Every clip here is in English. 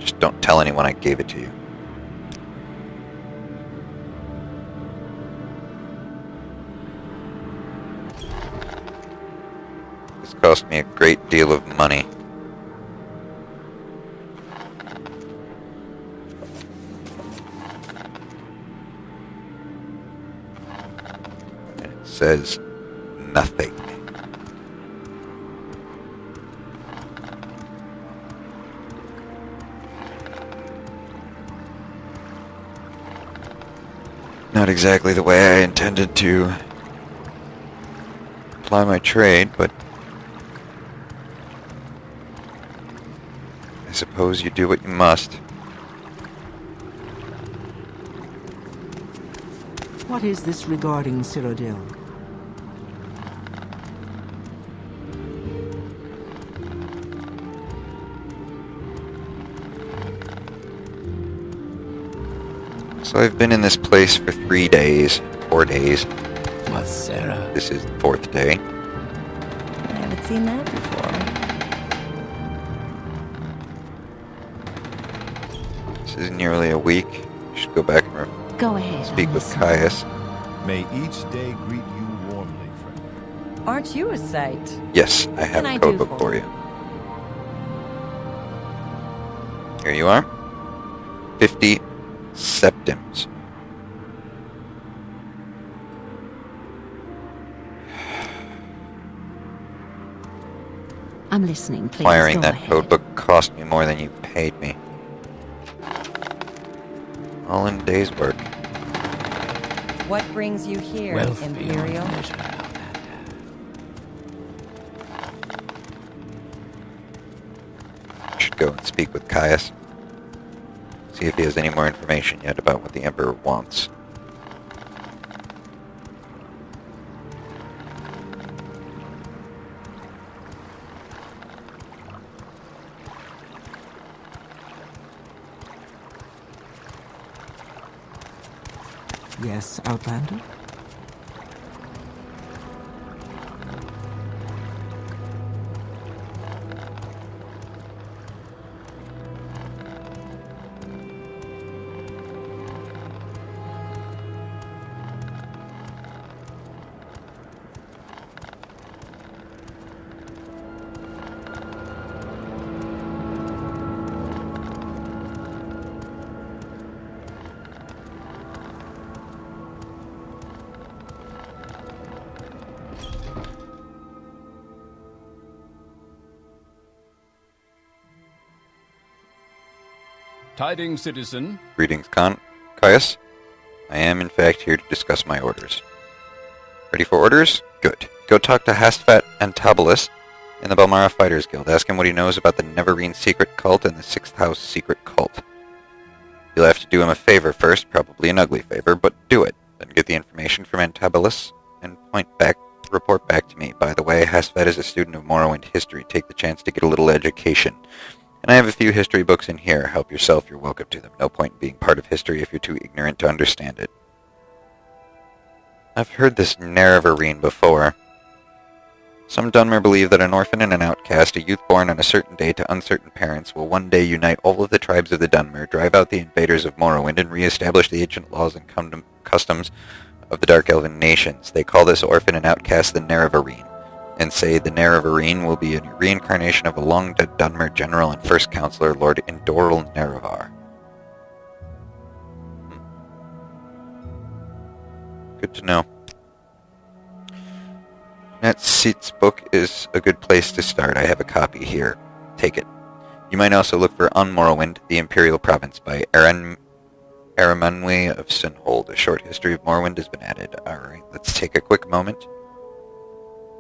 Just don't tell anyone I gave it to you. This cost me a great deal of money. And it says nothing. Not exactly the way I intended to apply my trade, but I suppose you do what you must. What is this regarding Cyrodiil? So I've been in this place for 3 days, 4 days. What's Sarah? This is the 4th day. I haven't seen that before. This is nearly a week. I should go back and Go ahead. speak I'll with listen. Caius. May each day greet you warmly, friend. Aren't you a sight? Yes, I have can I a do codebook for for you? you. Here you are. 50 septims. I'm listening, please. Acquiring Go that ahead. codebook cost me more than you paid me. All in a day's work. What brings you here, Wealth Imperial? beyond measure, Outlander. I should go and speak with Caius. See if he has any more information yet about what the Emperor wants. Yes, Outlander? Tidings, citizen. Greetings, Caius. I am, in fact, here to discuss my orders. Ready for orders? Good. Go talk to Hastvat and Tiberius in the Balmara Fighters Guild. Ask him what he knows about the Neverine secret cult and the Sixth House secret cult. You'll have to do him a favor first, probably an ugly favor, but do it. Then get the information from Tiberius and report back to me. By the way, Hastvat is a student of Morrowind history. Take the chance to get a little education. And I have a few history books in here. Help yourself, you're welcome to them. No point in being part of history if you're too ignorant to understand it. I've heard this Neverine before. Some Dunmer believe that an orphan and an outcast, a youth born on a certain day to uncertain parents, will one day unite all of the tribes of the Dunmer, drive out the invaders of Morrowind, and re-establish the ancient laws and customs of the Dark Elven nations. They call this orphan and outcast the Neverine, and say the Neverine will be a reincarnation of a long-dead Dunmer general and first counselor, Lord Indoral Nerevar. Good to know. Netseat's book is a good place to start. I have a copy here. Take it. You might also look for On Morrowind, the Imperial Province by Aramanwe of Sinhold. A short history of Morrowind has been added. Alright, let's take a quick moment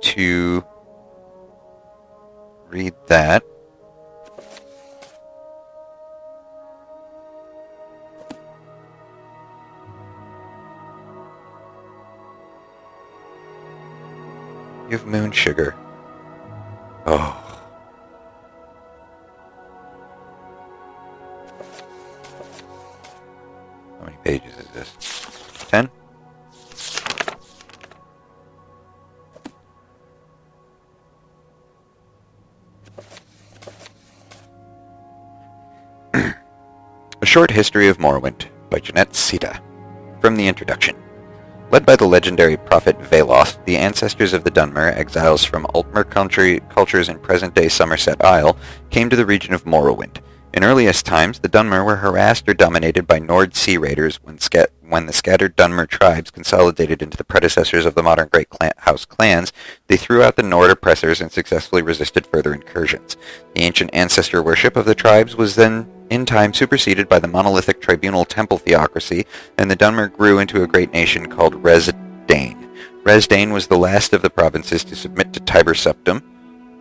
to read that. You have moon sugar. Oh. How many pages is this? 10? Short History of Morrowind by Jeanette Sita. From the introduction. Led by the legendary prophet Veloth, the ancestors of the Dunmer, exiles from Altmer cultures in present-day Somerset Isle, came to the region of Morrowind. In earliest times, the Dunmer were harassed or dominated by Nord sea raiders when the scattered Dunmer tribes consolidated into the predecessors of the modern Great House clans. They threw out the Nord oppressors and successfully resisted further incursions. The ancient ancestor worship of the tribes was then in time superseded by the monolithic tribunal temple theocracy, and the Dunmer grew into a great nation called Resdayn. Resdayn was the last of the provinces to submit to Tiber Septim.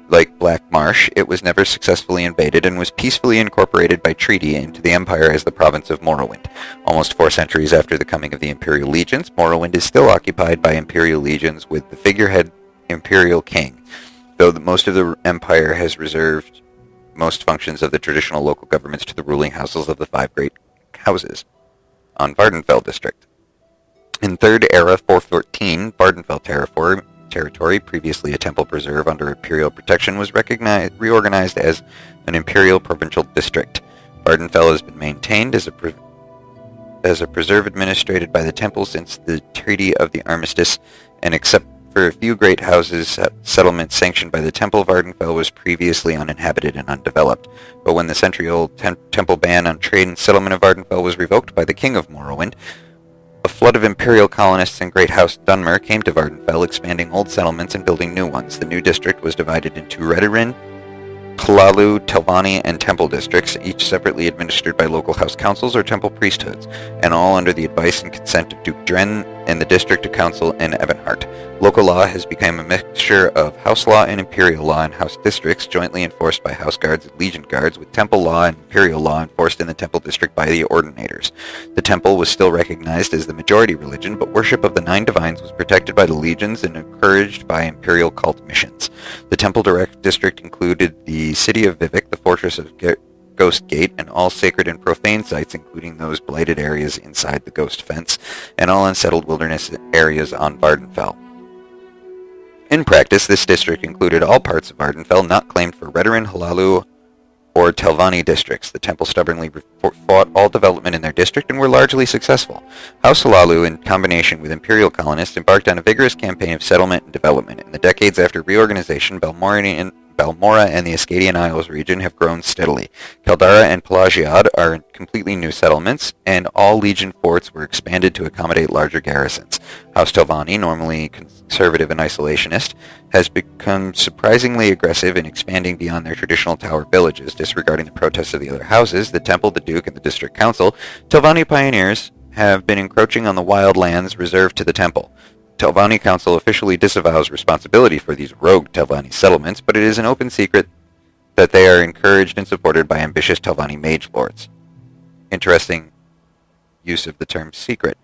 Like Black Marsh, it was never successfully invaded and was peacefully incorporated by treaty into the empire as the province of Morrowind. Almost 4 centuries after the coming of the Imperial Legions, Morrowind is still occupied by Imperial Legions with the figurehead Imperial King, though most of the empire has reserved most functions of the traditional local governments to the ruling houses of the 5 great houses on Vardenfell district. In 3rd Era 414, Vardenfell territory, previously a temple preserve under imperial protection, was reorganized as an imperial provincial district. Vardenfell has been maintained as a preserve administrated by the temple since the Treaty of the Armistice, and except for a few great houses settlements sanctioned by the temple, Vardenfell was previously uninhabited and undeveloped. But when the century-old temple ban on trade and settlement of Vardenfell was revoked by the King of Morrowind, a flood of imperial colonists and Great House Dunmer came to Vardenfell, expanding old settlements and building new ones. The new district was divided into Redarin, Kalalu, Telvanni, and Temple districts, each separately administered by local house councils or temple priesthoods, and all under the advice and consent of Duke Dren and the district council in Ebonheart. Local law has become a mixture of house law and imperial law in house districts, jointly enforced by house guards and legion guards, with temple law and imperial law enforced in the temple district by the ordinators. The temple was still recognized as the majority religion, but worship of the 9 divines was protected by the legions and encouraged by imperial cult missions. The temple district included the city of Vivec, the fortress of Ghost Gate, and all sacred and profane sites, including those blighted areas inside the Ghost Fence, and all unsettled wilderness areas on Vardenfell. In practice, this district included all parts of Vardenfell not claimed for Redarin, Halalu, or Telvanni districts. The temple stubbornly fought all development in their district and were largely successful. House Halalu, in combination with imperial colonists, embarked on a vigorous campaign of settlement and development. In the decades after reorganization, Balmora and the Ascadian Isles region have grown steadily. Caldara and Pelagiad are completely new settlements, and all legion forts were expanded to accommodate larger garrisons. House Telvanni, normally conservative and isolationist, has become surprisingly aggressive in expanding beyond their traditional tower villages. Disregarding the protests of the other houses, the temple, the duke, and the district council, Telvanni pioneers have been encroaching on the wild lands reserved to the temple. Telvanni Council officially disavows responsibility for these rogue Telvanni settlements, but it is an open secret that they are encouraged and supported by ambitious Telvanni mage lords. Interesting use of the term secret.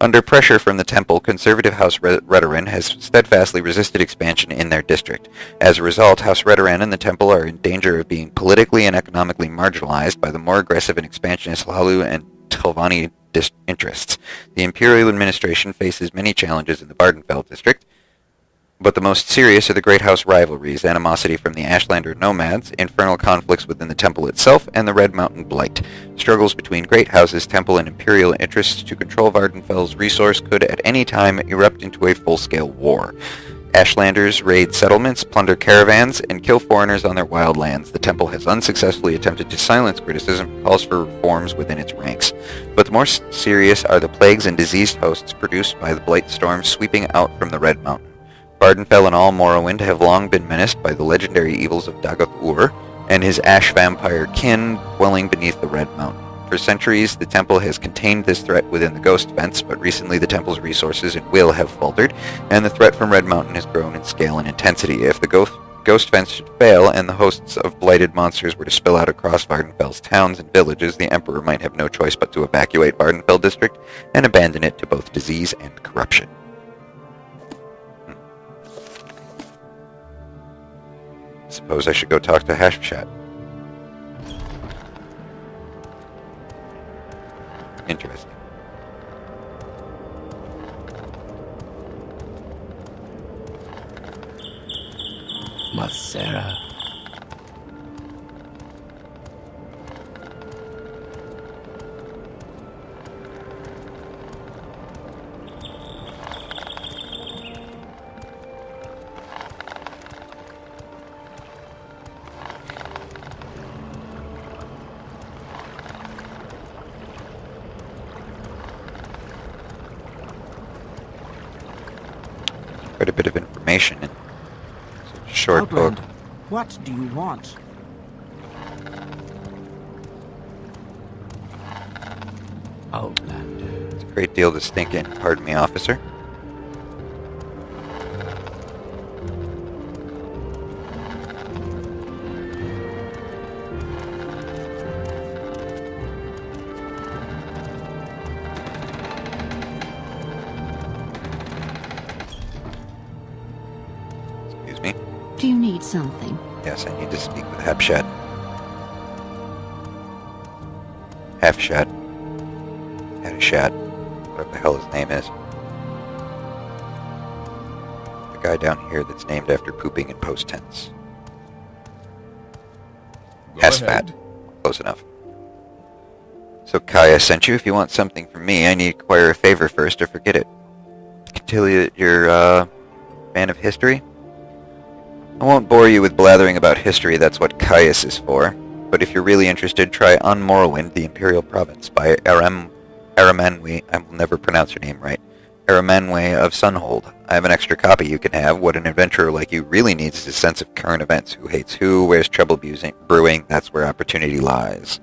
Under pressure from the temple, conservative House Redarin has steadfastly resisted expansion in their district. As a result, House Redarin and the temple are in danger of being politically and economically marginalized by the more aggressive and expansionist Hlalu and Telvanni interests. The imperial administration faces many challenges in the Vardenfell district, but the most serious are the Great House rivalries, animosity from the Ashlander nomads, infernal conflicts within the temple itself, and the Red Mountain Blight. Struggles between Great Houses, temple, and imperial interests to control Vardenfell's resource could at any time erupt into a full-scale war. Ashlanders raid settlements, plunder caravans, and kill foreigners on their wild lands. The temple has unsuccessfully attempted to silence criticism and calls for reforms within its ranks. But the more serious are the plagues and diseased hosts produced by the blight storms sweeping out from the Red Mountain. Vardenfell and all Morrowind have long been menaced by the legendary evils of Daggoth-Ur and his ash vampire kin dwelling beneath the Red Mountain. For centuries, the temple has contained this threat within the Ghost Fence, but recently the temple's resources and will have faltered, and the threat from Red Mountain has grown in scale and intensity. If the Ghost Fence should fail, and the hosts of blighted monsters were to spill out across Vardenfell's towns and villages, the Emperor might have no choice but to evacuate Vardenfell district and abandon it to both disease and corruption. Suppose I should go talk to Hashpshat. Interesting. Masera. quite a bit of information in such a short book. Outlander, what do you want? Outlander. It's a great deal to stink in, pardon me, officer. Excuse me. Do you need something? Yes, I need to speak with Habshat. Half-Shat. Hadashat. Whatever the hell his name is. The guy down here that's named after pooping in post-tense. Go Hasfat. ahead. Close enough. So Caius sent you. If you want something from me, I need to acquire a favor first or forget it. I can tell you that you're a fan of history. I won't bore you with blathering about history, that's what Caius is for. But if you're really interested, try On Morrowind, the Imperial Province, by Aramanwe. I will never pronounce her name right. Aramanwe of Sunhold. I have an extra copy you can have. What an adventurer like you really needs is a sense of current events. Who hates who, where's trouble brewing, that's where opportunity lies.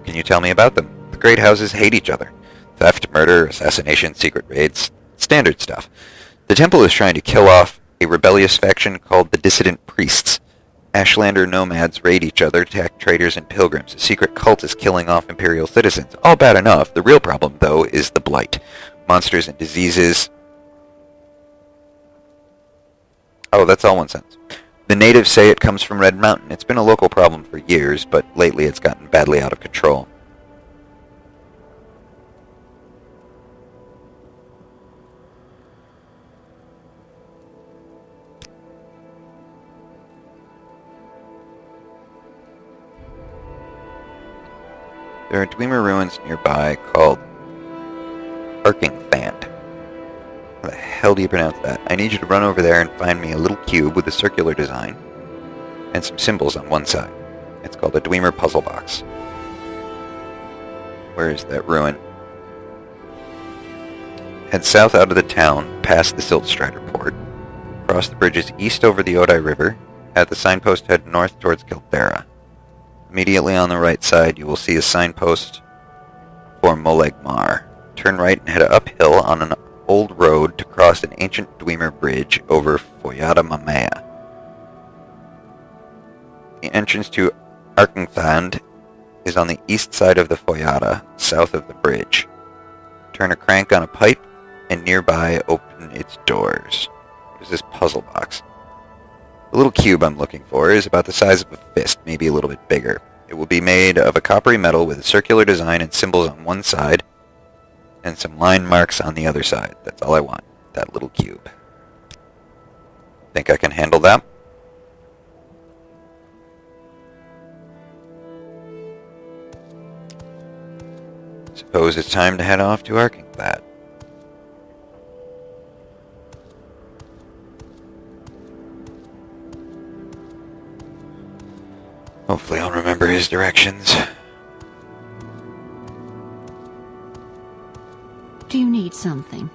Can you tell me about them? The great houses hate each other. Theft, murder, assassination, secret raids. Standard stuff. The temple is trying to kill off a rebellious faction called the Dissident Priests. Ashlander nomads raid each other, attack traders and pilgrims. A secret cult is killing off Imperial citizens. All bad enough. The real problem, though, is the blight. Monsters and diseases. Oh, that's all one sentence. The natives say it comes from Red Mountain. It's been a local problem for years, but lately it's gotten badly out of control. There are Dwemer ruins nearby called Arkingthand. How the hell do you pronounce that? I need you to run over there and find me a little cube with a circular design and some symbols on one side. It's called a Dwemer puzzle box. Where is that ruin? Head south out of the town, past the Siltstrider port. Cross the bridges east over the Odai River. At the signpost, head north towards Kildera. Immediately on the right side, you will see a signpost for Molegmar. Turn right and head uphill on an old road to cross an ancient Dwemer bridge over Foyada Mamea. The entrance to Arkingthand is on the east side of the Foyada, south of the bridge. Turn a crank on a pipe, and nearby open its doors. There's this puzzle box. The little cube I'm looking for is about the size of a fist, maybe a little bit bigger. It will be made of a coppery metal with a circular design and symbols on one side, and some line marks on the other side. That's all I want, that little cube. Think I can handle that? Suppose it's time to head off to Arkingthand. Hopefully I'll remember his directions. Do you need something?